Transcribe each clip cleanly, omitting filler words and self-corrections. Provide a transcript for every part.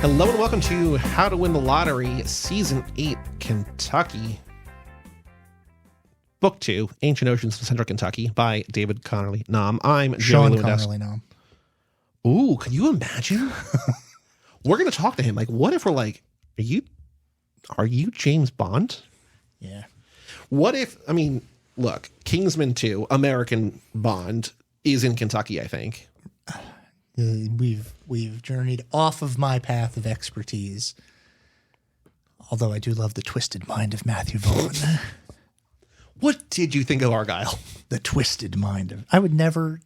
Hello and welcome to How to Win the Lottery, Season 8, Kentucky. Book 2, Ancient Oceans of Central Kentucky by David Connerley, nahm. I'm Sean Joey Connerley, nahm. Ooh, can you imagine? We're going to talk to him. Like, what if we're like, are you James Bond? Yeah. What if, I mean, look, Kingsman 2, American Bond, is in Kentucky, I think. We've journeyed off of my path of expertise. Although I do love the twisted mind of Matthew Vaughn. What did you think of Argyle? The twisted mind of... I would never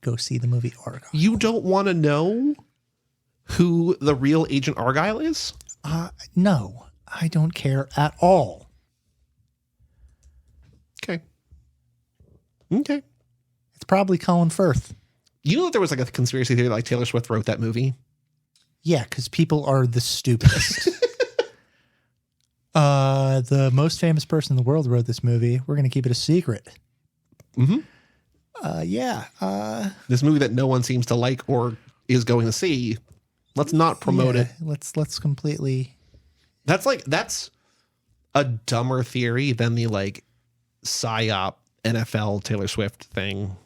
go see the movie Argyle. You don't want to know who the real Agent Argyle is? No, I don't care at all. Okay. It's probably Colin Firth. You know that there was like a conspiracy theory like Taylor Swift wrote that movie? Yeah, because people are the stupidest. The most famous person in the world wrote this movie. We're going to keep it a secret. Mm-hmm. This movie that no one seems to like or is going to see. Let's not promote it. Let's completely. That's a dumber theory than the like PSYOP NFL Taylor Swift thing,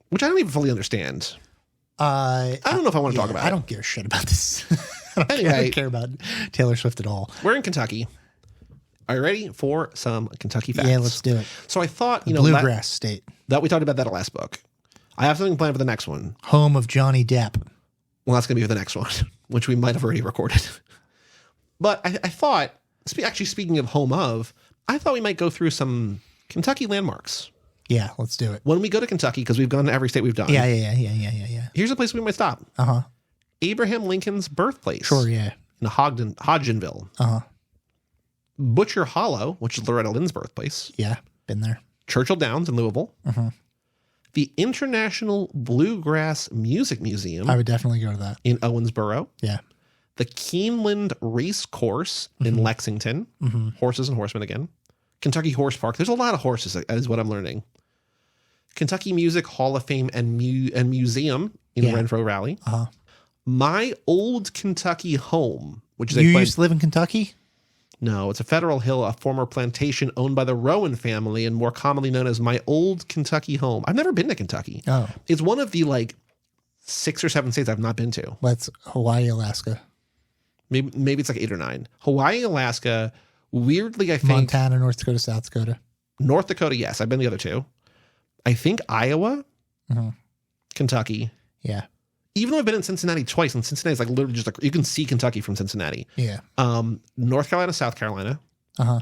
which I don't even fully understand. I don't know if I want to talk about it. I don't give a shit about this. I Anyway, don't care about Taylor Swift at all. We're in Kentucky. Are you ready for some Kentucky facts? Yeah, let's do it. So I thought, Bluegrass state. That we talked about that last book. I have something planned for the next one. Home of Johnny Depp. Well, that's going to be for the next one, which we might have already recorded. But I thought, actually speaking of home of, I thought we might go through some Kentucky landmarks. Yeah, let's do it. When we go to Kentucky, because we've gone to every state we've done. Yeah. Here's a place we might stop. Uh-huh. Abraham Lincoln's birthplace. Sure, yeah. In Hodgenville. Uh-huh. Butcher Hollow, which is Loretta Lynn's birthplace. Yeah, been there. Churchill Downs in Louisville. Uh-huh. The International Bluegrass Music Museum. I would definitely go to that. In Owensboro. Yeah. The Keeneland Race Course in Lexington. Mm-hmm. Horses and horsemen again. Kentucky Horse Park. There's a lot of horses, is what I'm learning. Kentucky Music Hall of Fame and Museum in Renfro Valley. Uh-huh. My Old Kentucky Home, which is you used to live in Kentucky? No, it's a federal hill, a former plantation owned by the Rowan family and more commonly known as My Old Kentucky Home. I've never been to Kentucky. Oh. It's one of the like 6 or 7 states I've not been to. That's Hawaii, Alaska. Maybe it's like 8 or 9. Hawaii, Alaska. Weirdly, I think Montana, North Dakota, South Dakota. North Dakota, yes. I've been the other 2. I think Iowa, Kentucky. Yeah. Even though I've been in Cincinnati twice, and Cincinnati's like literally just like you can see Kentucky from Cincinnati. Yeah. North Carolina, South Carolina. Uh-huh.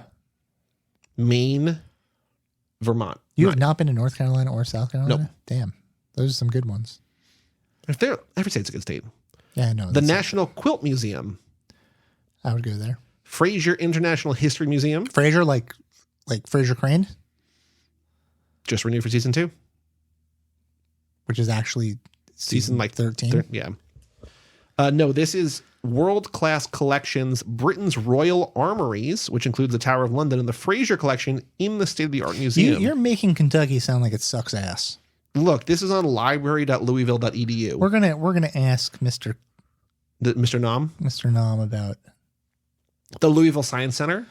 Maine, Vermont. You have not been to North Carolina or South Carolina? Nope. Damn. Those are some good ones. Every state's a good state. Yeah, I know. The National Quilt Museum. I would go there. Fraser International History Museum. Fraser, like Fraser Crane? Just renewed for season 2. Which is actually season like 13. Yeah. No, this is World Class Collections, Britain's Royal Armories, which includes the Tower of London and the Fraser Collection in the State of the Art Museum. You're making Kentucky sound like it sucks ass. Look, this is on library.louisville.edu. We're gonna ask Mr. Nahm? Mr. Nahm about the Louisville Science Center.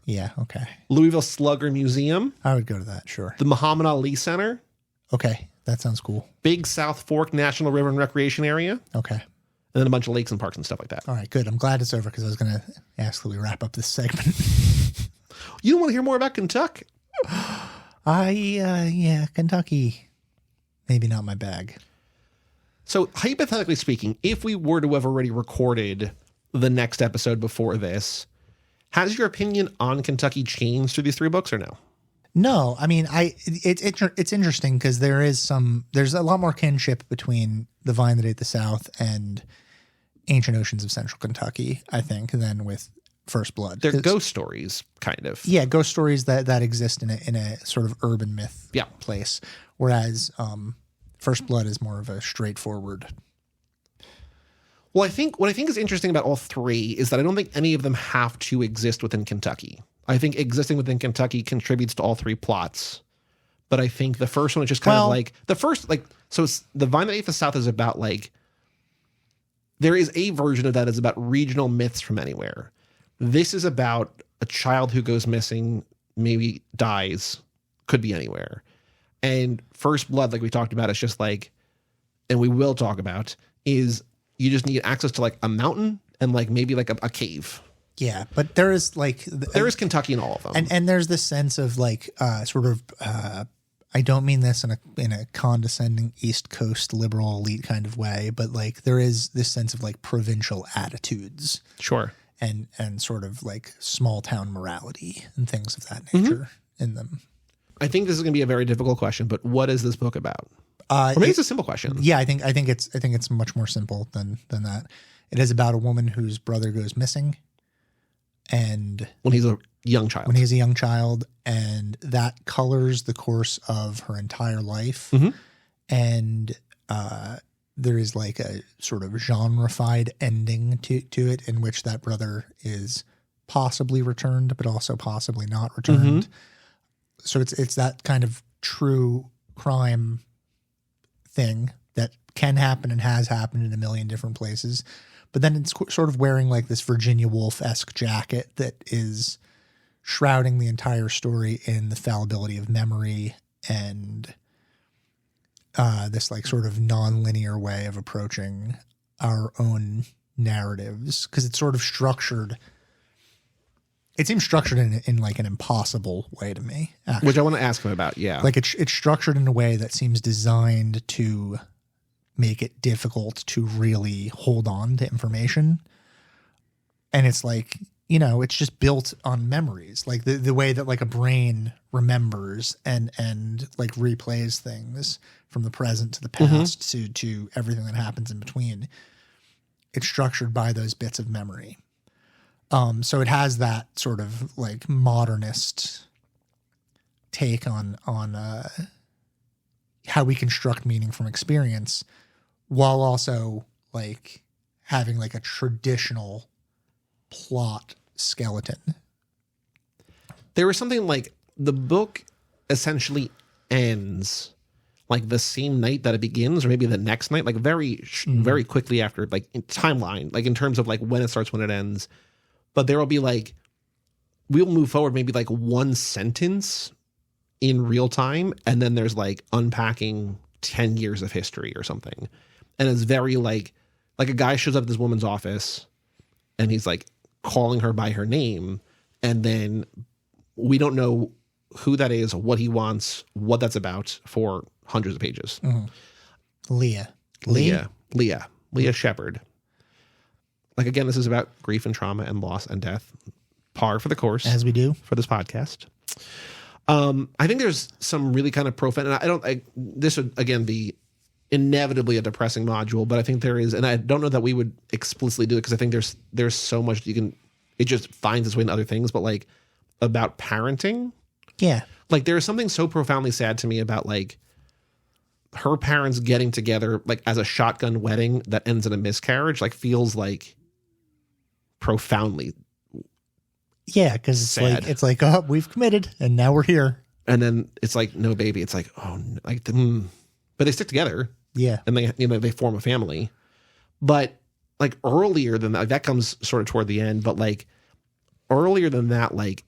Yeah, okay. Louisville Slugger Museum. I would go to that, sure. The Muhammad Ali Center. Okay, that sounds cool. Big South Fork National River and Recreation Area. Okay. And then a bunch of lakes and parks and stuff like that. All right, good. I'm glad it's over because I was going to ask that we wrap up this segment. You don't want to hear more about Kentucky? Yeah, Kentucky. Maybe not my bag. So hypothetically speaking, if we were to have already recorded the next episode before this, has your opinion on Kentucky changed through these 3 books or no? No, I mean, it's interesting because there's a lot more kinship between The Vine That Ate the South and Ancient Oceans of Central Kentucky, I think, than with First Blood. They're ghost stories, kind of. Yeah, ghost stories that exist in a sort of urban myth place, whereas First Blood is more of a straightforward. Well, what I think is interesting about all 3 is that I don't think any of them have to exist within Kentucky. I think existing within Kentucky contributes to all 3 plots. But I think the first one is just kind of like the first, like, so it's The Vine That Ate the South is about like there is a version of that is about regional myths from anywhere. This is about a child who goes missing, maybe dies, could be anywhere. And First Blood, like we talked about, it's just like, and we will talk about, is you just need access to like a mountain and like maybe like a cave. Yeah, but there is like there is Kentucky in all of them, and there's this sense of like sort of I don't mean this in a condescending East Coast liberal elite kind of way, but like there is this sense of like provincial attitudes, sure, and sort of like small town morality and things of that nature in them. I think this is going to be a very difficult question, but what is this book about? Or maybe it's a simple question. Yeah, I think it's much more simple than that. It is about a woman whose brother goes missing. And when he's a young child, and that colors the course of her entire life. Mm-hmm. And there is like a sort of genrefied ending to it in which that brother is possibly returned, but also possibly not returned. Mm-hmm. So it's that kind of true crime thing that can happen and has happened in a million different places. But then it's sort of wearing like this Virginia Woolf-esque jacket that is shrouding the entire story in the fallibility of memory and this like sort of non-linear way of approaching our own narratives. Because it's sort of structured. It seems structured in like an impossible way to me, actually. Which I want to ask him about, yeah. Like it's structured in a way that seems designed to make it difficult to really hold on to information. And it's like, you know, it's just built on memories, like the way that like a brain remembers and like replays things from the present to the past to everything that happens in between. It's structured by those bits of memory. So it has that sort of like modernist take on how we construct meaning from experience, while also like having like a traditional plot skeleton. There was something like the book essentially ends like the same night that it begins, or maybe the next night, like very quickly after, like in timeline, like in terms of like when it starts, when it ends. But there will be like, we'll move forward maybe like one sentence in real time, and then there's like unpacking 10 years of history or something. And it's very like a guy shows up at this woman's office and he's like calling her by her name. And then we don't know who that is, what he wants, what that's about for hundreds of pages. Mm-hmm. Leah Shepherd. Like, again, this is about grief and trauma and loss and death. Par for the course. As we do. For this podcast. I think there's some really kind of profound, and this would, again, be inevitably a depressing module, but I think there is, and I don't know that we would explicitly do it because I think there's so much it just finds its way in other things, but like about parenting. Yeah. Like there is something so profoundly sad to me about like her parents getting together like as a shotgun wedding that ends in a miscarriage, like feels like profoundly. Yeah, because it's like, oh, we've committed and now we're here. And then it's like, no, baby. It's like, oh, like, but they stick together. Yeah. And they form a family. But like earlier than that, like, that comes sort of toward the end. But like earlier than that, like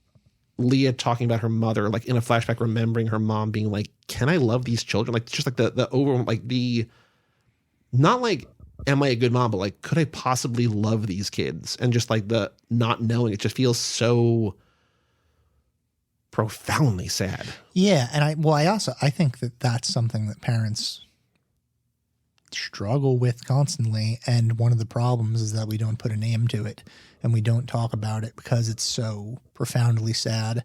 Leah talking about her mother, like in a flashback, remembering her mom being like, can I love these children? Like just like the over, like not like, am I a good mom? But like, could I possibly love these kids? And just like the not knowing, it just feels so profoundly sad. Yeah. And I think that that's something that parents struggle with constantly. And one of the problems is that we don't put a name to it and we don't talk about it because it's so profoundly sad,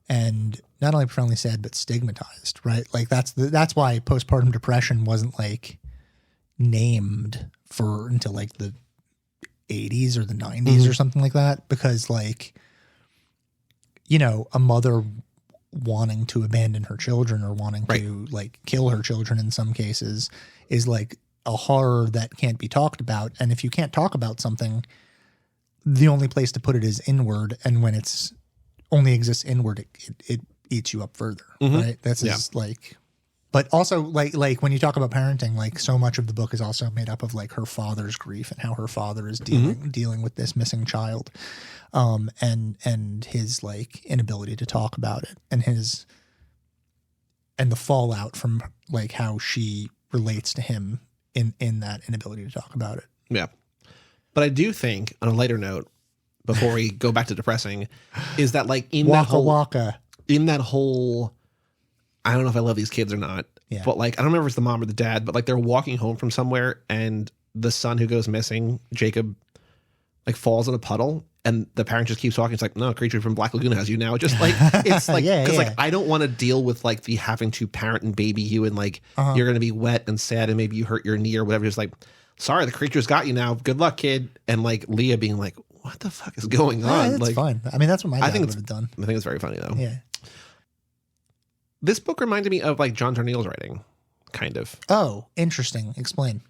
and not only profoundly sad, but stigmatized, right? Like that's why postpartum depression wasn't like named for until like the 80s or the 90s or something like that, because like, you know, a mother wanting to abandon her children or wanting to like kill her children in some cases is like a horror that can't be talked about. And if you can't talk about something, the only place to put it is inward. And when only exists inward, it eats you up further. Right. That's just like, But also, like when you talk about parenting, like so much of the book is also made up of like her father's grief and how her father is dealing with this missing child, and his like inability to talk about it, and the fallout from like how she relates to him in that inability to talk about it. Yeah, but I do think on a lighter note, before we go back to depressing, is that like in that whole. I don't know if I love these kids or not, but like, I don't remember if it's the mom or the dad, but like they're walking home from somewhere and the son who goes missing, Jacob, like falls in a puddle and the parent just keeps walking. It's like, no, creature from Black Lagoon has you now. Just like, it's like, cause like, I don't want to deal with like the having to parent and baby you and like, you're going to be wet and sad and maybe you hurt your knee or whatever. Just like, sorry, the creature's got you now. Good luck, kid. And like Leah being like, what the fuck is going on? That's like, fine. I mean, that's what my dad would have done. I think it's very funny though. Yeah. This book reminded me of like John Darnielle's writing, kind of. Oh, interesting. Explain.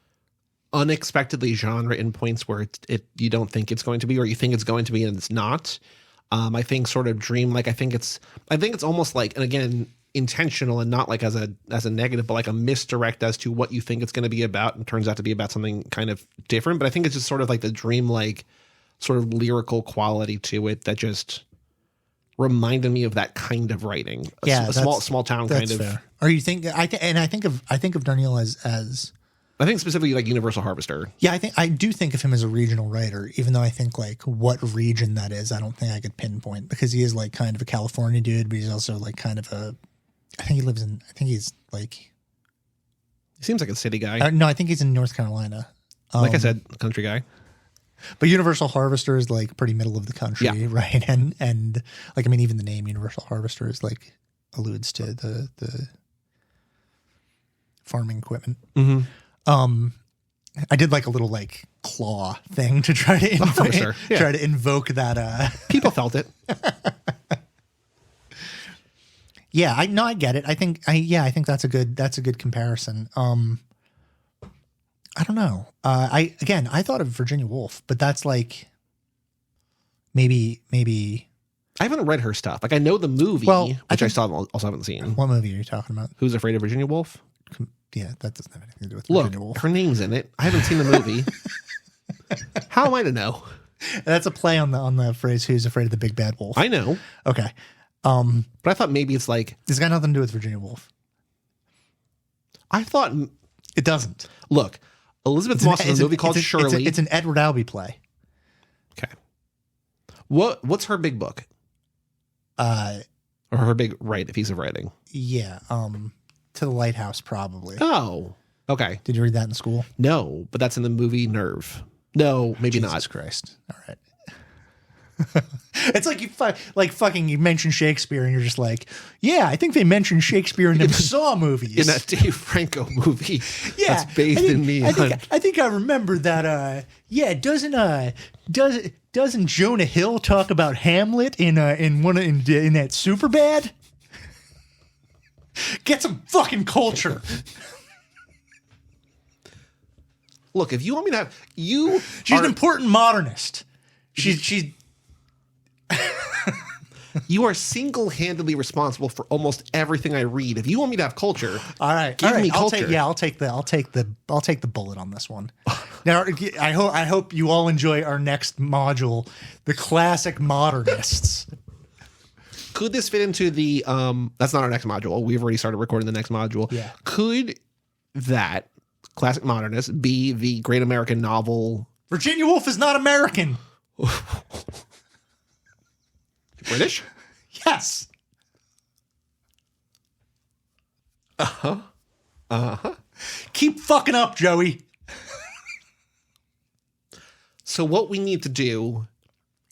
Unexpectedly genre in points where it you don't think it's going to be, or you think it's going to be and it's not. I think sort of dream like I think it's almost like, and again, intentional and not like as a negative, but like a misdirect as to what you think it's going to be about, and turns out to be about something kind of different. But I think it's just sort of like the dream like sort of lyrical quality to it that just reminded me of that kind of writing. A small town kind of. Fair. Or you think I think of Darnielle as I think specifically like Universal Harvester. Yeah, I do think of him as a regional writer, even though I think like what region that is, I don't think I could pinpoint, because he is like kind of a California dude, but he's also like kind of he's like, he seems like a city guy. No, I think he's in North Carolina. Like I said, country guy. But Universal Harvester is like pretty middle of the country, right? And like, I mean, even the name Universal Harvester is like alludes to the farming equipment. Mm-hmm. I did like a little like claw thing to try to try to invoke that. People felt it. Yeah, I get it. I think that's a good comparison. I don't know. I thought of Virginia Woolf, but that's like maybe. I haven't read her stuff. Like I know the movie, which I still also haven't seen. What movie are you talking about? Who's Afraid of Virginia Woolf? Yeah, that doesn't have anything to do with Virginia Woolf. Her name's in it. I haven't seen the movie. How am I to know? That's a play on the phrase "Who's afraid of the big bad wolf?" I know. Okay, but I thought maybe it's like it's got nothing to do with Virginia Woolf. I thought it doesn't. Look, Elizabeth Moss is a movie called Shirley. It's an Edward Albee play. Okay. What's her big book? Or her big piece of writing? Yeah. To the Lighthouse, probably. Oh, okay. Did you read that in school? No, but that's in the movie Nerve. No, maybe not. Jesus Christ. All right. It's like you mention Shakespeare and you're just like, yeah, I think they mentioned Shakespeare in the Saw movies. In that Dave Franco movie. Yeah. That's based in me. I think I remember that. Yeah, doesn't Jonah Hill talk about Hamlet in that Superbad? Get some fucking culture. Look, if you want me to have you, she's an important modernist. She's. You are single-handedly responsible for almost everything I read. If you want me to have culture, all right, give me culture. I'll take the bullet on this one. Now, I hope you all enjoy our next module, the classic modernists. Could this fit into the that's not our next module. We've already started recording the next module. Yeah. Could that classic modernist be the great American novel? Virginia Woolf is not American. British? Yes. Uh-huh. Uh-huh. Keep fucking up, Joey. So what we need to do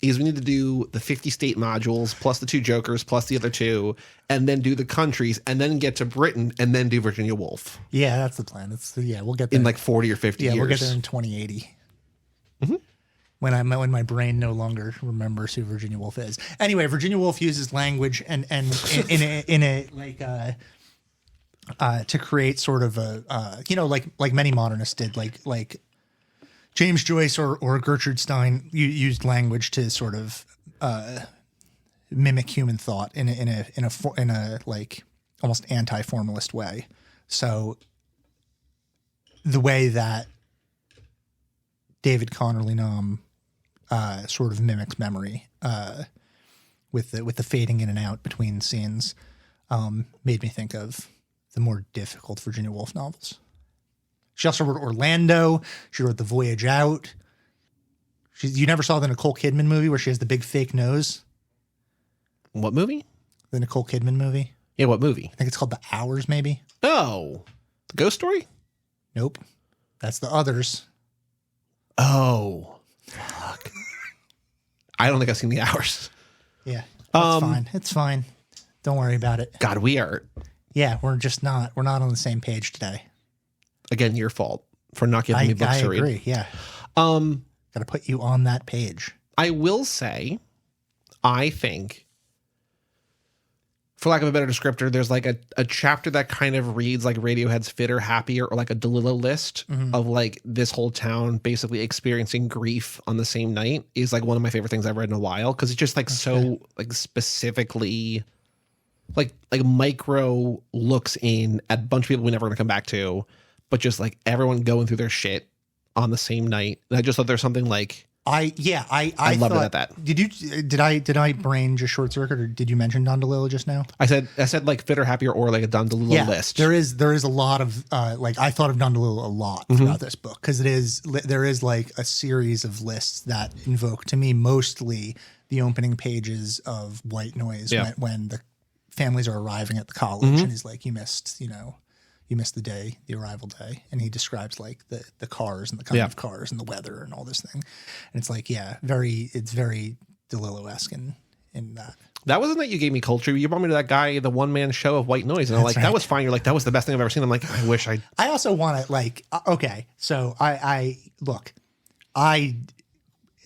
is we need to do the 50 state modules plus the 2 jokers plus the other 2, and then do the countries, and then get to Britain, and then do Virginia Woolf. Yeah, that's the plan. We'll get there in like 40 or 50 years. Yeah, we'll get there in 2080. Mm-hmm. When my brain no longer remembers who Virginia Woolf is. Anyway, Virginia Woolf uses language and in a like to create sort of a like many modernists did, like James Joyce or Gertrude Stein used language to sort of mimic human thought in a like almost anti-formalist way. So the way that David Connerley Nahm sort of mimics memory with the fading in and out between scenes made me think of the more difficult Virginia Woolf novels. She also wrote Orlando. She wrote The Voyage Out. You never saw the Nicole Kidman movie where she has the big fake nose? What movie? The Nicole Kidman movie. Yeah, what movie? I think it's called The Hours, maybe. Oh, the Ghost Story? Nope. That's The Others. Oh, fuck. I don't think I've seen The Hours. Yeah, that's fine. It's fine. Don't worry about it. God, we are. Yeah, we're not on the same page today. Again, your fault for not giving me books to read. I agree, yeah. Got to put you on that page. I will say, I think, for lack of a better descriptor, there's like a chapter that kind of reads like Radiohead's Fitter, Happier, or like a DeLillo list of like this whole town basically experiencing grief on the same night is like one of my favorite things I've read in a while. Cause it's just like so like specifically like micro looks in at a bunch of people we're never going to come back to, but just like everyone going through their shit on the same night. And I just thought there's something like, I loved it at that. Did I brain just short circuit, or did you mention Don DeLillo just now? I said like Fitter, Happier, or like a Don DeLillo list. There is a lot of like I thought of Don DeLillo a lot throughout this book because there is like a series of lists that invoke to me mostly the opening pages of White Noise when the families are arriving at the college and he's like, you missed the day, the arrival day. And he describes like the cars and the kind of cars and the weather and all this thing. And it's like, it's very DeLillo-esque in that. That wasn't that you gave me culture. You brought me to that guy, the one-man show of White Noise. And I'm like, that was fine. You're like, that was the best thing I've ever seen. I'm like, I wish I also want to like, okay. So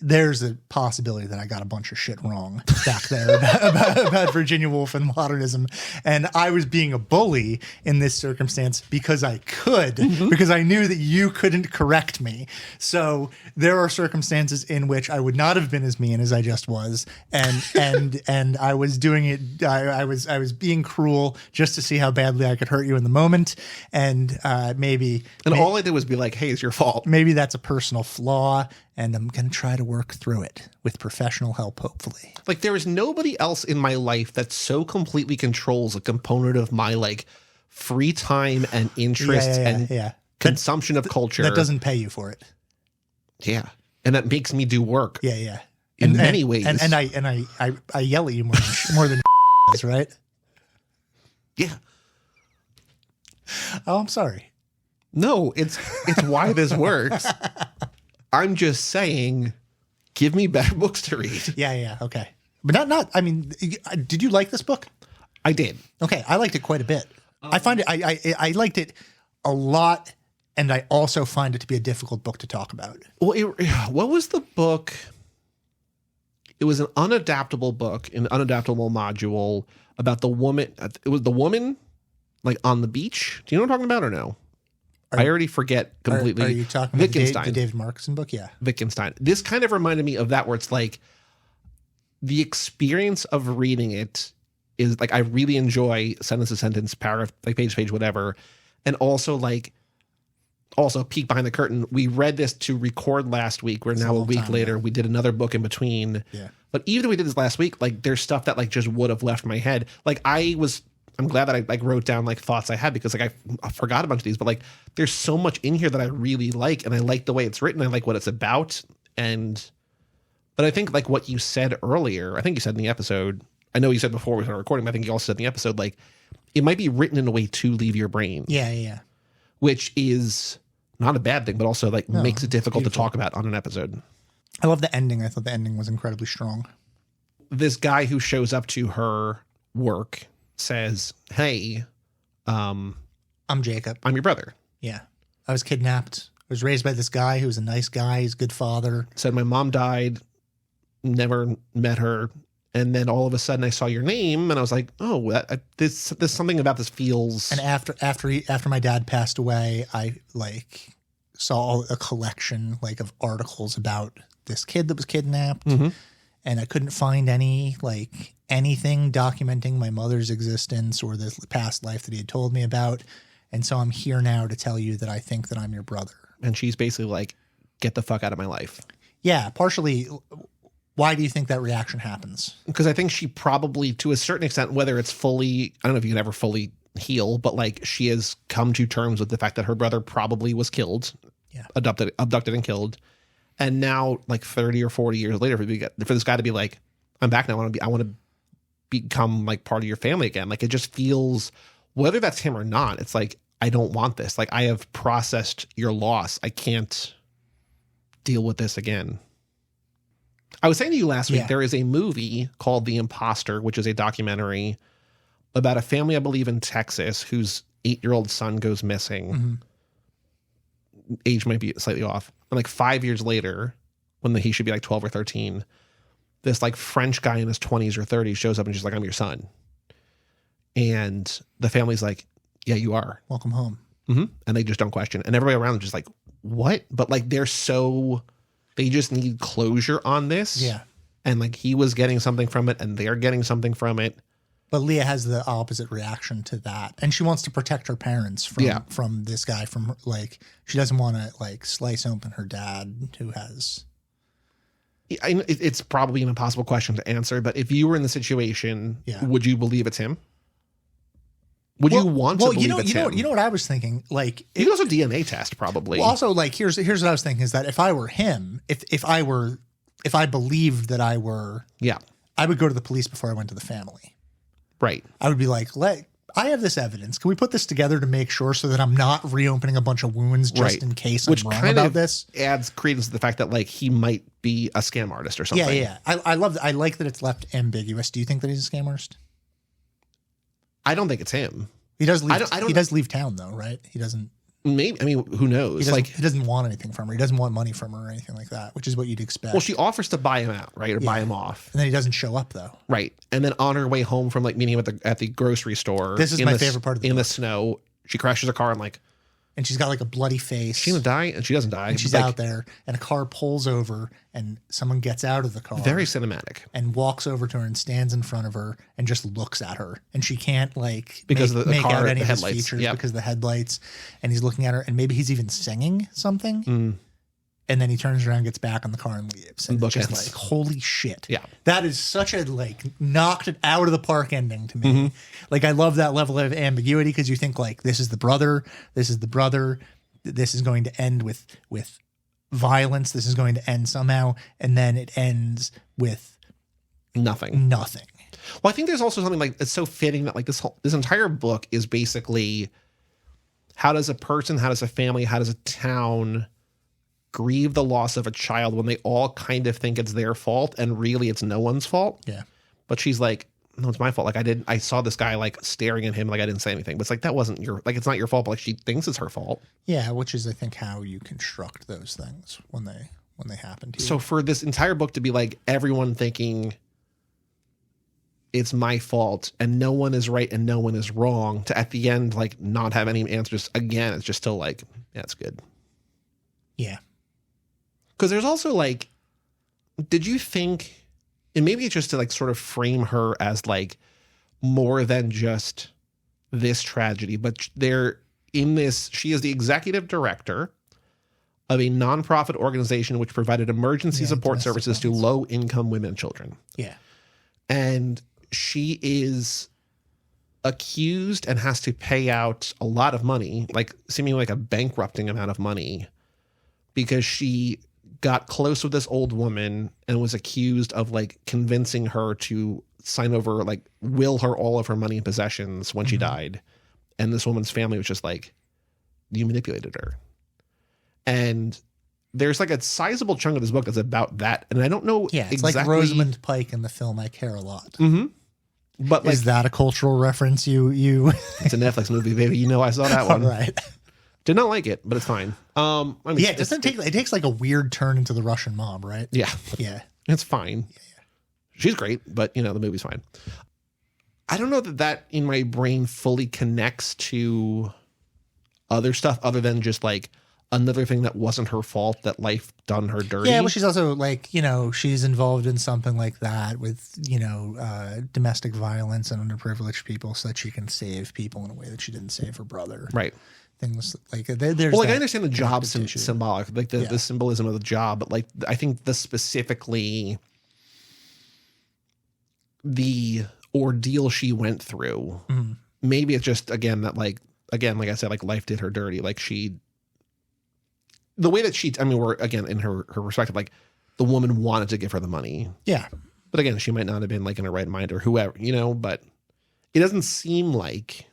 there's a possibility that I got a bunch of shit wrong back there about Virginia Woolf and modernism. And I was being a bully in this circumstance because I could, because I knew that you couldn't correct me. So there are circumstances in which I would not have been as mean as I just was. And I was doing it. I was being cruel just to see how badly I could hurt you in the moment. And maybe all I did was be like, hey, it's your fault. Maybe that's a personal flaw. And I'm going to try to work through it with professional help, hopefully. Like, there is nobody else in my life that so completely controls a component of my, like, free time and interests and consumption of culture. That doesn't pay you for it. Yeah. And that makes me do work. Yeah. In many ways. And I yell at you more than right? Yeah. Oh, I'm sorry. No, it's why this works. I'm just saying, give me better books to read. Yeah, okay. But not, I mean, did you like this book? I did. Okay, I liked it quite a bit. I find it, I liked it a lot, and I also find it to be a difficult book to talk about. Well, what was the book? It was an unadaptable book, an unadaptable module about the woman. It was the woman, like, on the beach. Do you know what I'm talking about or no? I already forget completely. Are you talking about the David Markson book? Yeah. Wittgenstein. This kind of reminded me of that, where it's like the experience of reading it is like, I really enjoy sentence to sentence, paragraph, like page to page, whatever. And also peek behind the curtain. We read this to record last week. We're now a week later. We did another book in between. Yeah. But even if we did this last week, like there's stuff that like just would have left my head. Like I'm glad that I like wrote down like thoughts I had, because like I forgot a bunch of these, but like there's so much in here that I really like, and I like the way it's written. I like what it's about. But I think like what you said earlier, I think you said in the episode, I know you said before we started recording, but I think you also said in the episode, like it might be written in a way to leave your brain. Yeah. Which is not a bad thing, but also like makes it difficult to talk about on an episode. I love the ending. I thought the ending was incredibly strong. This guy who shows up to her work says, hey, I'm Jacob. I'm your brother. Yeah. I was kidnapped. I was raised by this guy who was a nice guy. He's a good father. Said my mom died, never met her. And then all of a sudden I saw your name and I was like, oh, there's something about this feels. And after my dad passed away, I like saw a collection like of articles about this kid that was kidnapped. Mm-hmm. And I couldn't find anything documenting my mother's existence or the past life that he had told me about. And so I'm here now to tell you that I think that I'm your brother. And she's basically like, get the fuck out of my life. Yeah, partially. Why do you think that reaction happens? Because I think she probably, to a certain extent, whether it's fully, I don't know if you can ever fully heal, but like she has come to terms with the fact that her brother probably was killed, abducted and killed. And now, like 30 or 40 years later, for this guy to be like, I'm back now. I want to become like part of your family again. Like it just feels, whether that's him or not, it's like, I don't want this. Like I have processed your loss. I can't deal with this again. I was saying to you last week, there is a movie called The Imposter, which is a documentary about a family, I believe, in Texas whose 8-year-old son goes missing. Mm-hmm. Age might be slightly off. And like 5 years later, when he should be like 12 or 13, this like French guy in his 20s or 30s shows up and she's like, I'm your son. And the family's like, yeah, you are. Welcome home. Mm-hmm. And they just don't question. And everybody around them just like, what? But like they just need closure on this. Yeah. And like he was getting something from it and they're getting something from it. But Leah has the opposite reaction to that. And she wants to protect her parents from this guy, from like, she doesn't want to like slice open her dad who has. It's probably an impossible question to answer, but if you were in the situation, would you believe it's him? Would you want to believe it's him? You know what I was thinking? Like, you could also DNA test probably. Well, also, like, here's what I was thinking is that if I were him, if I believed that I were, I would go to the police before I went to the family. Right. I would be like, I have this evidence. Can we put this together to make sure so that I'm not reopening a bunch of wounds just in case I'm wrong about this? Adds credence to the fact that like he might be a scam artist or something. Yeah. I love that. I like that it's left ambiguous. Do you think that he's a scam artist? I don't think it's him. He does leave. He does leave town though, right? He doesn't. Maybe. I mean, who knows? He doesn't want anything from her. He doesn't want money from her or anything like that, which is what you'd expect. Well, she offers to buy him out, right, or buy him off, and then he doesn't show up though. Right, and then on her way home from like meeting him at the grocery store, this is my favorite part of the snow. She crashes her car and she's got like a bloody face. She's gonna die, and she doesn't die. And she's out there, and a car pulls over, and someone gets out of the car. Very cinematic. And walks over to her and stands in front of her and just looks at her, and she can't like because make out any of his features because of the headlights. And he's looking at her, and maybe he's even singing something. And then he turns around, gets back on the car, and leaves. And it's just like, holy shit. Yeah. That is such a like knocked it out of the park ending to me. Mm-hmm. Like I love that level of ambiguity because you think like this is the brother, this is going to end with violence, this is going to end somehow, and then it ends with nothing. Well, I think there's also something like it's so fitting that like this entire book is basically how does a person, how does a family, how does a town grieve the loss of a child when they all kind of think it's their fault and really it's no one's fault. Yeah. But she's like, no, it's my fault. Like I saw this guy like staring at him, like I didn't say anything. But it's like that wasn't it's not your fault, but like she thinks it's her fault. Yeah, which is I think how you construct those things when they happen to you. So for this entire book to be like everyone thinking it's my fault and no one is right and no one is wrong, to at the end like not have any answers again, it's just still like, yeah, it's good. Yeah. Because there's also like, did you think, and maybe it's just to like sort of frame her as like more than just this tragedy, but she is the executive director of a nonprofit organization which provided emergency support services to low-income women and children. Yeah. And she is accused and has to pay out a lot of money, like seemingly like a bankrupting amount of money, because she got close with this old woman and was accused of like convincing her to sign over, like will her all of her money and possessions when she died. And this woman's family was just like, you manipulated her. And there's like a sizable chunk of this book that's about that. And I don't know. Yeah, it's exactly, like Rosamund Pike in the film I Care a Lot. Mm-hmm. But like, is that a cultural reference? You It's a Netflix movie, baby. You know I saw that one. All right. Did not like it, but it's fine. I mean, yeah, it takes like a weird turn into the Russian mob, right? Yeah. Yeah. It's fine. Yeah. She's great, but the movie's fine. I don't know that in my brain fully connects to other stuff other than just like another thing that wasn't her fault, that life done her dirty. Yeah, well, she's also like, you know, she's involved in something like that with, you know, domestic violence and underprivileged people so that she can save people in a way that she didn't save her brother. Right. Things like there's well, like I understand the job symbolic, like the symbolism of the job, but like I think the specifically the ordeal she went through, maybe it's just like I said, like life did her dirty. Like the way that we're again in her perspective, like the woman wanted to give her the money. Yeah. But again, she might not have been like in her right mind or whoever, you know, but it doesn't seem like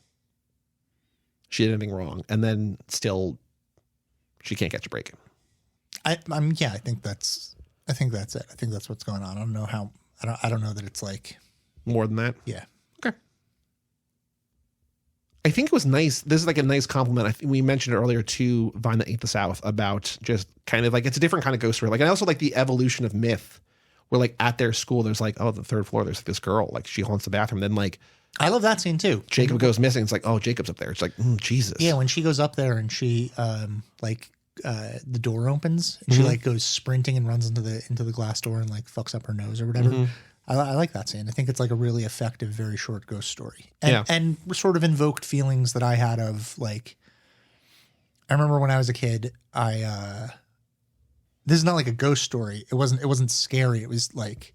she did anything wrong, and then still she can't catch a break. I think that's it. I think that's what's going on. I don't know how. I don't know that it's like more than that. Yeah. Okay. I think it was nice. This is like a nice compliment. I think we mentioned it earlier to Vine That Ate the South about just kind of like it's a different kind of ghost story. Like, and I also like the evolution of myth, where like at their school there's like, oh, the third floor there's this girl, like she haunts the bathroom. Then like. I love that scene too. Jacob goes missing. It's like, oh, Jacob's up there. It's like, Jesus. Yeah, when she goes up there and she the door opens and she like goes sprinting and runs into the glass door and like fucks up her nose or whatever. I like that scene. I think it's like a really effective, very short ghost story. And sort of invoked feelings that I had of like, I remember when I was a kid, this is not like a ghost story. It wasn't scary. It was like,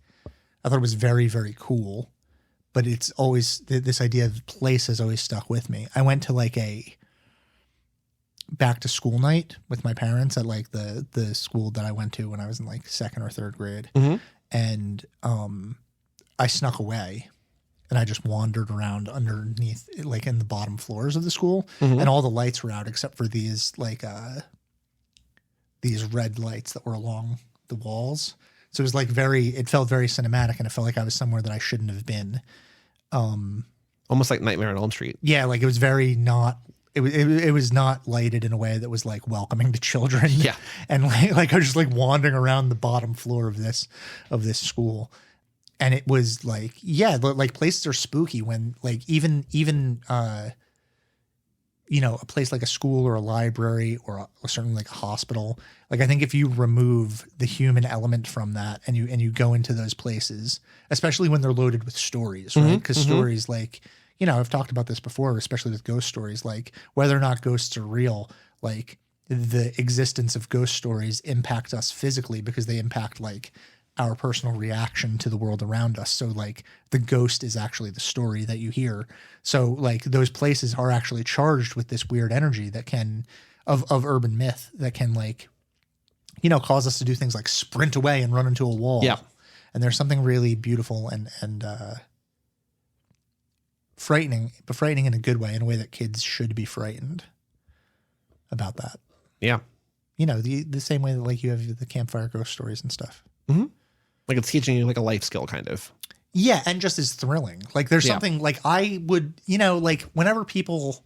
I thought it was very, very cool. But it's always, this idea of place has always stuck with me. I went to like a back to school night with my parents at like the school that I went to when I was in like second or third grade. And I snuck away and I just wandered around underneath, like in the bottom floors of the school. And all the lights were out except for these like these red lights that were along the walls. So it was like it felt very cinematic, and it felt like I was somewhere that I shouldn't have been. Almost like Nightmare on Elm Street. Yeah, like it was very not. It was not lighted in a way that was like welcoming to children. Yeah, and like I was just like wandering around the bottom floor of this school, and it was like like places are spooky when like even you know, a place like a school or a library or certainly like a hospital. Like I think if you remove the human element from that and you go into those places, especially when they're loaded with stories, right? Because stories like, you know, I've talked about this before, especially with ghost stories, like whether or not ghosts are real, like the existence of ghost stories impacts us physically because they impact like our personal reaction to the world around us. So like the ghost is actually the story that you hear. So like those places are actually charged with this weird energy that can of urban myth that can like, you know, cause us to do things like sprint away and run into a wall. Yeah. And there's something really beautiful and frightening, but frightening in a good way, in a way that kids should be frightened about that. Yeah. You know, the same way that like you have the campfire ghost stories and stuff. Like it's teaching you like a life skill kind of. Yeah. And just as thrilling. Like there's something like I would, you know, like whenever people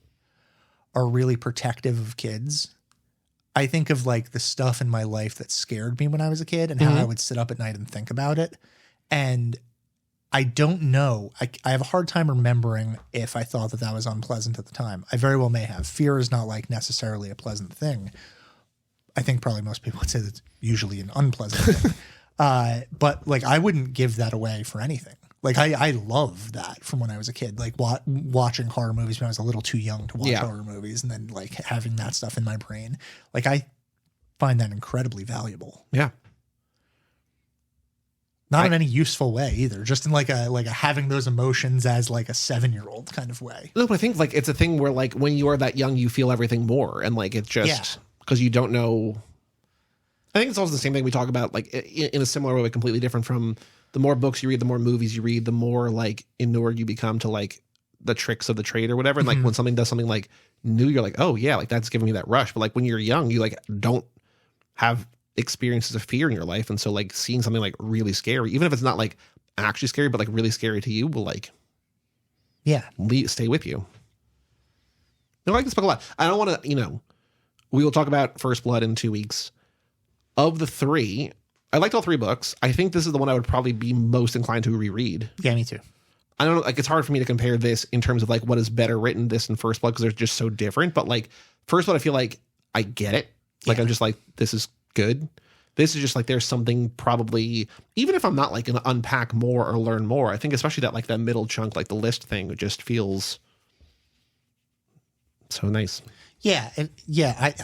are really protective of kids, I think of like the stuff in my life that scared me when I was a kid and how I would sit up at night and think about it. And I don't know. I have a hard time remembering if I thought that was unpleasant at the time. I very well may have. Fear is not like necessarily a pleasant thing. I think probably most people would say that's usually an unpleasant thing. But like I wouldn't give that away for anything. Like I love that from when I was a kid, like watching horror movies when I was a little too young to watch horror movies, and then like having that stuff in my brain. Like I find that incredibly valuable. Yeah. Not in any useful way either, just in like a having those emotions as like a 7-year-old kind of way. No, but I think like it's a thing where like when you are that young, you feel everything more, and like it's just because you don't know. I think it's also the same thing we talk about, like in a similar way, but completely different from the more books you read, the more movies you read, the more like inured you become to like the tricks of the trade or whatever. And like when something does something like new, you're like, oh yeah, like that's giving me that rush. But like when you're young, you like don't have experiences of fear in your life. And so like seeing something like really scary, even if it's not like actually scary, but like really scary to you, will like stay with you. I like this book a lot. I don't want to, you know, we will talk about First Blood in 2 weeks. Of the three, I liked all three books. I think this is the one I would probably be most inclined to reread. Yeah, me too. I don't know, like it's hard for me to compare this in terms of like what is better written, this and First Blood, because they're just so different. But like First Blood, I feel like I get it. Like, I'm just like, this is good. This is just like, there's something probably, even if I'm not like going to unpack more or learn more, I think especially that like that middle chunk, like the list thing, it just feels so nice. Yeah.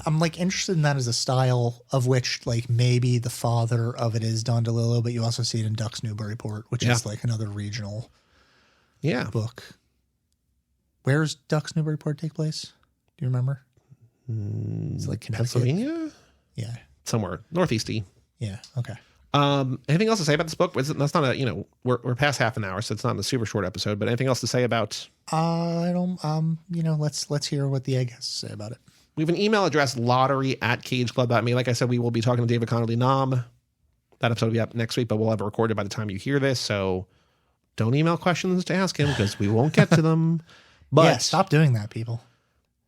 I'm like interested in that as a style of which like maybe the father of it is Don DeLillo, but you also see it in Ducks Newburyport, which is like another regional book. Where's Ducks Newburyport take place? Do you remember? It's like Connecticut. Pennsylvania? Yeah. Somewhere northeasty. Yeah. Okay. Anything else to say about this book? That's not a, we're past half an hour, so it's not a super short episode, but anything else to say about? I don't, let's hear what the egg has to say about it. We have an email address, lottery@cageclub.me. Like I said, we will be talking to David Connerley Nahm. That episode will be up next week, but we'll have it recorded by the time you hear this. So don't email questions to ask him because we won't get to them. But yeah, stop doing that, people.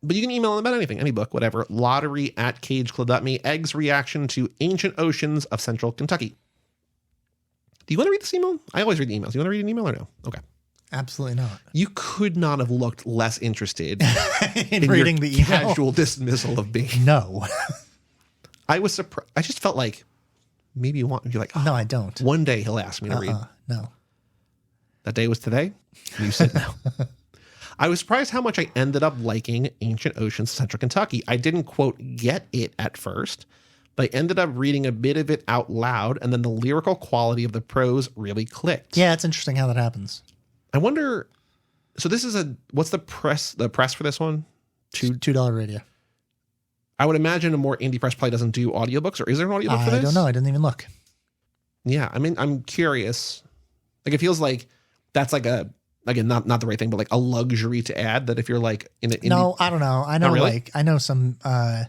But you can email him about anything, any book, whatever. Lottery@cageclub.me. Egg's reaction to Ancient Oceans of Central Kentucky. Do you want to read this email? I always read the emails. Do you want to read an email or no? Okay. Absolutely not. You could not have looked less interested in reading the email. Casual dismissal of me. No. I was surprised. I just felt like maybe you want. You're like, oh, no, I don't. One day he'll ask me to read. No. That day was today. You said no. I was surprised how much I ended up liking Ancient Oceans, Central Kentucky. I didn't, quote, get it at first, but I ended up reading a bit of it out loud, and then the lyrical quality of the prose really clicked. Yeah, it's interesting how that happens. I wonder, so this is what's the press for this one? $2 radio. I would imagine a more indie press probably doesn't do audiobooks, or is there an audiobook for this? I don't know. I didn't even look. Yeah, I mean, I'm curious. Like, it feels like that's like not the right thing, but like a luxury to add that if you're like in an indie. No, I don't know. I know really? I know I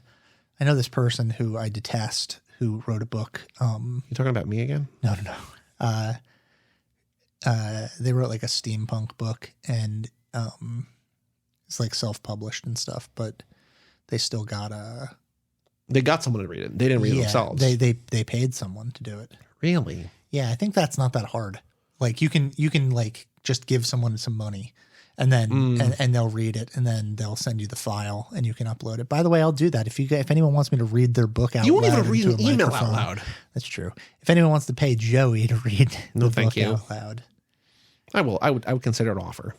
know this person who I detest who wrote a book. You talking about me again? No. They wrote like a steampunk book and it's like self-published and stuff, but they still got they got someone to read it. They didn't read it themselves. They paid someone to do it. Really? Yeah, I think that's not that hard. Like you can like just give someone some money and then and they'll read it and then they'll send you the file and you can upload it. By the way, I'll do that if anyone wants me to read their book out loud. You won't even read an an email out loud. That's true. If anyone wants to pay Joey to read the book out loud, I will. I would consider it an offer.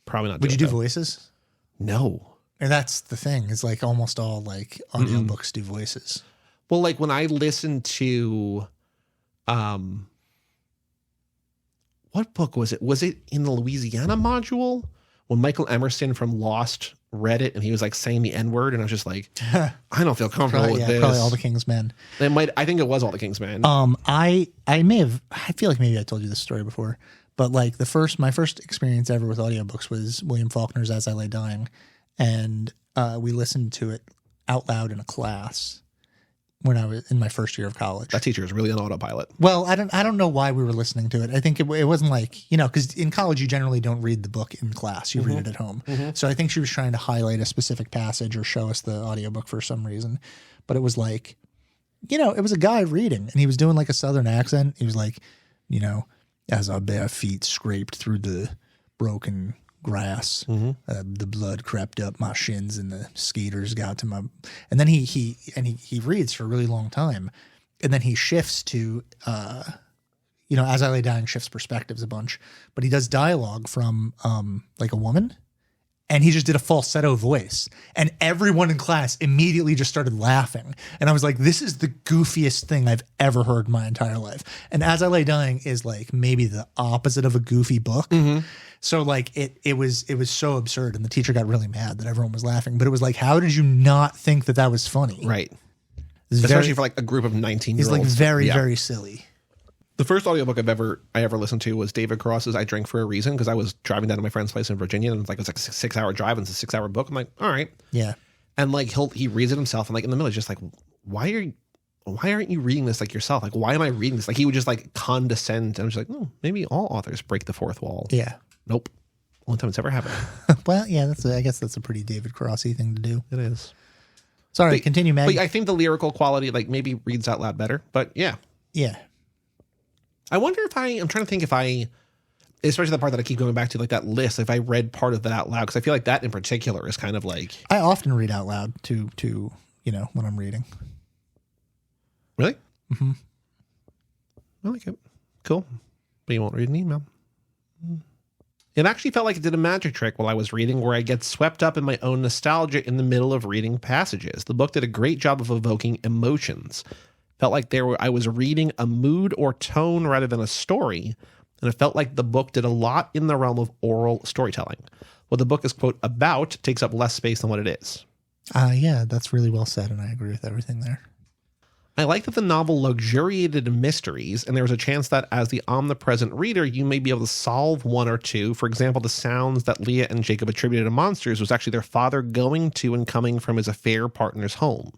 Probably not. Would you do voices? No. And that's the thing. Is like almost all like audiobooks do voices. Well, like when I listen to, what book was it? Was it in the Louisiana module when Michael Emerson from Lost read it and he was like saying the N-word and I was just like, I don't feel comfortable with this. Probably All the King's Men. I think it was All the King's Men. I feel like maybe I told you this story before, but like my first experience ever with audiobooks was William Faulkner's As I Lay Dying. And we listened to it out loud in a class when I was in my first year of college. That teacher is really on autopilot. Well, I don't know why we were listening to it. I think it wasn't like, because in college you generally don't read the book in class. You read it at home. So I think she was trying to highlight a specific passage or show us the audiobook for some reason. But it was like, it was a guy reading and he was doing like a Southern accent. He was like, as our bare feet scraped through the broken grass, the blood crept up my shins and the skeeters got to my, and then he reads for a really long time and then he shifts to As I Lay Dying shifts perspectives a bunch, but he does dialogue from like a woman and he just did a falsetto voice and everyone in class immediately just started laughing and I was like, this is the goofiest thing I've ever heard in my entire life. And As I Lay Dying is like maybe the opposite of a goofy book. So like it was so absurd and the teacher got really mad that everyone was laughing, but it was like, how did you not think that was funny? Right. Especially for like a group of 19-year-olds. He's like very silly. The first audiobook I ever listened to was David Cross's I Drink for a Reason because I was driving down to my friend's place in Virginia and it was like a 6-hour drive and it's a 6-hour book. I'm like, all right. Yeah. And like he reads it himself and like in the middle he's just like, why aren't you reading this like yourself? Like, why am I reading this? Like he would just like condescend and I'm just like, maybe all authors break the fourth wall. Yeah. Nope. Only time it's ever happened. Well, yeah, I guess that's a pretty David Crossy thing to do. It is. Sorry, continue, Meg. But I think the lyrical quality like maybe reads out loud better, but yeah. Yeah. I wonder I'm trying to think especially the part that I keep going back to, like that list, if I read part of that out loud, because I feel like that in particular is kind of like. I often read out loud to when I'm reading. Really? Mm-hmm. I like it. Cool. But you won't read an email. It actually felt like it did a magic trick while I was reading, where I get swept up in my own nostalgia in the middle of reading passages. The book did a great job of evoking emotions. Felt like I was reading a mood or tone rather than a story, and it felt like the book did a lot in the realm of oral storytelling. What the book is, quote, about takes up less space than what it is. Yeah, that's really well said, and I agree with everything there. I like that the novel luxuriated in mysteries, and there was a chance that as the omnipresent reader, you may be able to solve one or two. For example, the sounds that Leah and Jacob attributed to monsters was actually their father going to and coming from his affair partner's home.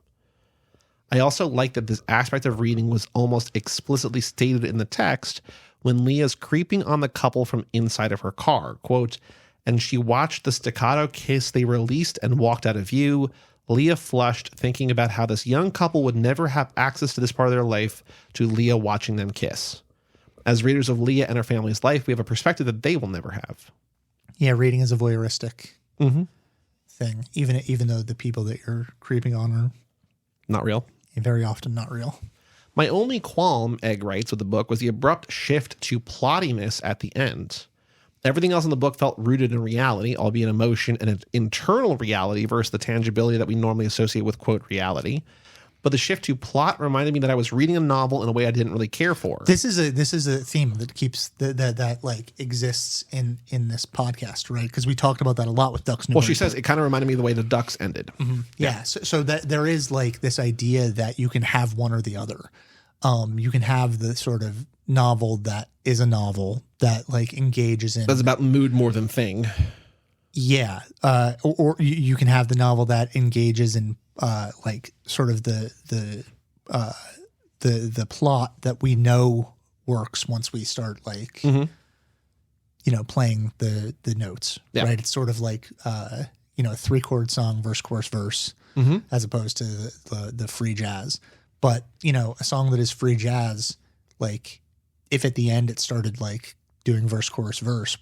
I also like that this aspect of reading was almost explicitly stated in the text when Leah's creeping on the couple from inside of her car. Quote, and she watched the staccato kiss they released and walked out of view. Leah flushed, thinking about how this young couple would never have access to this part of their life, to Leah watching them kiss. As readers of Leah and her family's life, we have a perspective that they will never have. Yeah, reading is a voyeuristic thing, even though the people that you're creeping on are not real. Very often not real. My only qualm, Egg writes, with the book was the abrupt shift to plottiness at the end. Everything else in the book felt rooted in reality, albeit emotion and an internal reality versus the tangibility that we normally associate with, quote, reality. But the shift to plot reminded me that I was reading a novel in a way I didn't really care for. This is a theme that keeps that like exists in this podcast, right? Because we talked about that a lot with Ducks. Well, she says it kind of reminded me of the way the Ducks ended. Mm-hmm. Yeah. So that there is like this idea that you can have one or the other. You can have the sort of novel that is a novel that like engages in. That's about mood more than thing. Yeah. Or you can have the novel that engages in like sort of the plot that we know works once we start like, playing the notes, right? It's sort of like, a 3-chord song, verse, chorus, verse, as opposed to the free jazz. But, a song that is free jazz, like if at the end it started like doing verse, chorus, verse,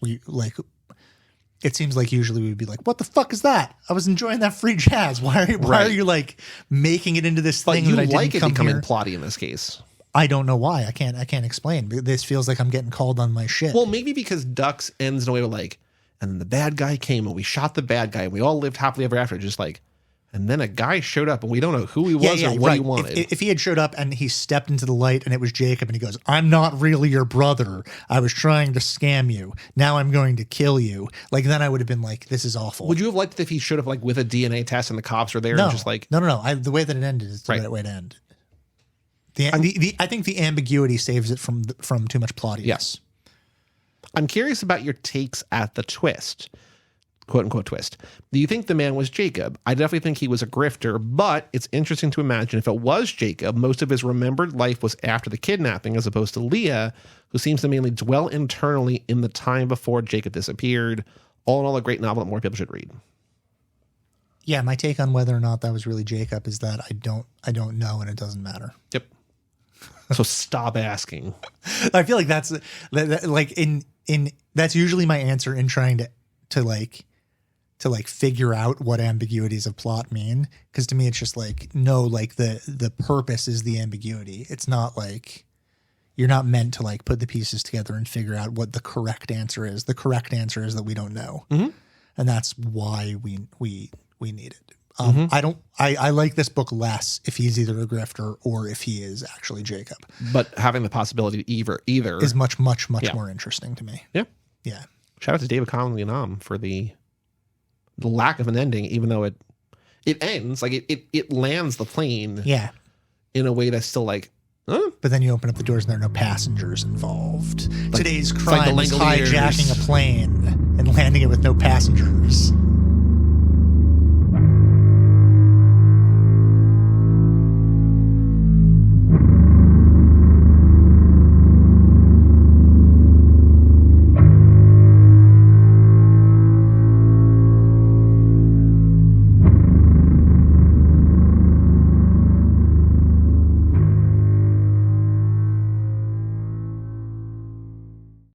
it seems like usually we'd be like, what the fuck is that? I was enjoying that free jazz. Why are you like making it into this thing you that I like didn't it becoming plotty in this case? I don't know why. I can't explain. This feels like I'm getting called on my shit. Well, maybe because Ducks ends in a way where like, and then the bad guy came and we shot the bad guy and we all lived happily ever after. Just like, and then a guy showed up and we don't know who he was or what he wanted. If he had showed up and he stepped into the light and it was Jacob and he goes, I'm not really your brother. I was trying to scam you. Now I'm going to kill you. Like, then I would have been like, this is awful. Would you have liked it if he showed up like with a DNA test and the cops are there and just like. No. The way that it ended is the right way to end. I think the ambiguity saves it from too much plottiness. Yes. I'm curious about your takes at the twist. Quote unquote twist. Do you think the man was Jacob? I definitely think he was a grifter, but it's interesting to imagine if it was Jacob, most of his remembered life was after the kidnapping as opposed to Leah, who seems to mainly dwell internally in the time before Jacob disappeared. All in all, a great novel that more people should read. Yeah, my take on whether or not that was really Jacob is that I don't know and it doesn't matter. Yep. So stop asking. I feel like that's like in that's usually my answer in trying to figure out what ambiguities of plot mean. Because to me, it's just like, no, like the purpose is the ambiguity. It's not like you're not meant to like put the pieces together and figure out what the correct answer is. The correct answer is that we don't know. And that's why we need it. I like this book less if he's either a grifter or if he is actually Jacob. But having the possibility either is much more interesting to me. Yeah. Yeah. Shout out to David Connolly and Nahm for the lack of an ending, even though it ends, like it lands the plane in a way that's still like, huh? But then you open up the doors and there are no passengers involved. Like, Today's crime like is hijacking a plane and landing it with no passengers.